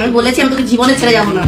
আমি বলেছি আমি তোকে জীবনে ছেড়ে যাব না।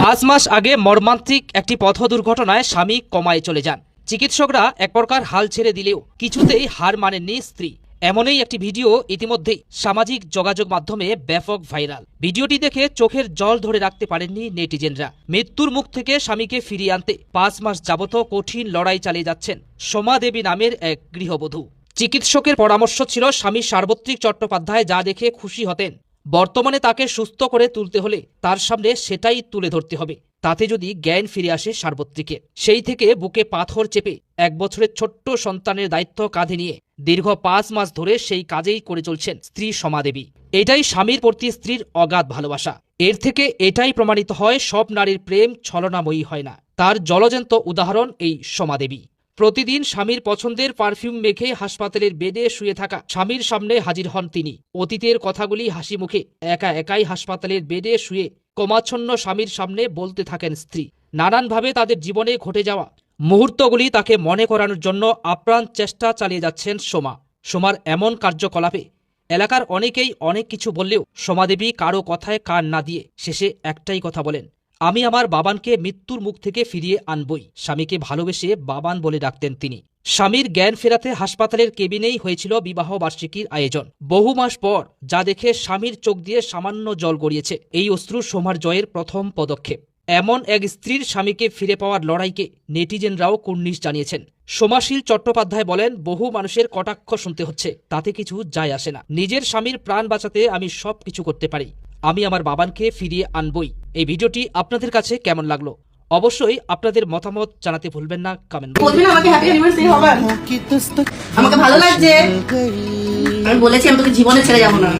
5 মাস আগে মর্মান্তিক একটি পথ দুর্ঘটনায় স্বামী কমায় চলে যান। চিকিৎসকরা এক প্রকার হাল ছেড়ে দিলেও কিছুতেই হার মানেননি স্ত্রী। এমনই একটি ভিডিও ইতিমধ্যেই সামাজিক যোগাযোগ মাধ্যমে ব্যাপক ভাইরাল। ভিডিওটি দেখে চোখের জল ধরে রাখতে পারেননি নেটিজেনরা। মৃত্যুর মুখ থেকে স্বামীকে ফিরিয়ে আনতে 5 মাস যাবত কঠিন লড়াই চালিয়ে যাচ্ছেন সোমা দেবী নামের এক গৃহবধূ। চিকিৎসকের পরামর্শ ছিল স্বামী সার্বত্রিক চট্টোপাধ্যায় যা দেখে খুশি হতেন, বর্তমানে তাকে সুস্থ করে তুলতে হলে তার সামনে সেটাই তুলে ধরতে হবে, তাতে যদি জ্ঞান ফিরে আসে সার্বত্রিকের। সেই থেকে বুকে পাথর চেপে 1 বছরের ছোট্ট সন্তানের দায়িত্ব কাঁধে নিয়ে দীর্ঘ 5 মাস ধরে সেই কাজেই করে চলছেন স্ত্রী সোমা দেবী। এটাই স্বামীর প্রতি স্ত্রীর অগাধ ভালোবাসা। এর থেকে এটাই প্রমাণিত হয় সব নারীর প্রেম ছলনাময়ী হয় না। তার জলজ্যান্ত উদাহরণ এই সোমা দেবী। প্রতিদিন স্বামীর পছন্দের পারফিউম মেখে হাসপাতালের বেডে শুয়ে থাকা স্বামীর সামনে হাজির হন তিনি। অতীতের কথাগুলি হাসি মুখে একা একাই হাসপাতালের বেডে শুয়ে কোমাচ্ছন্ন স্বামীর সামনে বলতে থাকেন স্ত্রী। নানানভাবে তাদের জীবনে ঘটে যাওয়া মুহূর্তগুলি তাকে মনে করানোর জন্য আপ্রাণ চেষ্টা চালিয়ে যাচ্ছেন সোমা। সোমার এমন কার্যকলাপে এলাকার অনেকেই অনেক কিছু বললেও সোমা দেবী কারো কথায় কান না দিয়ে শেষে একটাই কথা বলেন, আমি আমার বাবানকে মৃত্যুর মুখ থেকে ফিরিয়ে আনবই। স্বামীকে ভালোবেসে বাবান বলে ডাকতেন তিনি। স্বামীর জ্ঞান ফেরাতে হাসপাতালের কেবিনেই হয়েছিল বিবাহ বার্ষিকীর আয়োজন। বহু মাস পর যা দেখে স্বামীর চোখ দিয়ে সামান্য জল গড়িয়েছে। এই অশ্রু সোমার জয়ের প্রথম পদক্ষেপ। এমন এক স্ত্রীর স্বামীকে ফিরে পাওয়ার লড়াইকে নেটিজেনরাও কুর্নিশ জানিয়েছেন। সোমাশীল চট্টোপাধ্যায় বলেন, বহু মানুষের কটাক্ষ শুনতে হচ্ছে, তাতে কিছু যায় আসে না। নিজের স্বামীর প্রাণ বাঁচাতে আমি সব কিছু করতে পারি। আমি আমার বাবানকে ফিরিয়ে আনবই। এই ভিডিওটি আপনাদের কাছে কেমন লাগলো অবশ্যই আপনাদের মতামত জানাতে ভুলবেন না কমেন্ট বলবি না আমাকে হ্যাপি অ্যানিভার্সারি হবে? আমাকে ভালো লাগছে। আমি বলেছি আমি তোকে জীবনে ছেড়ে যাব না।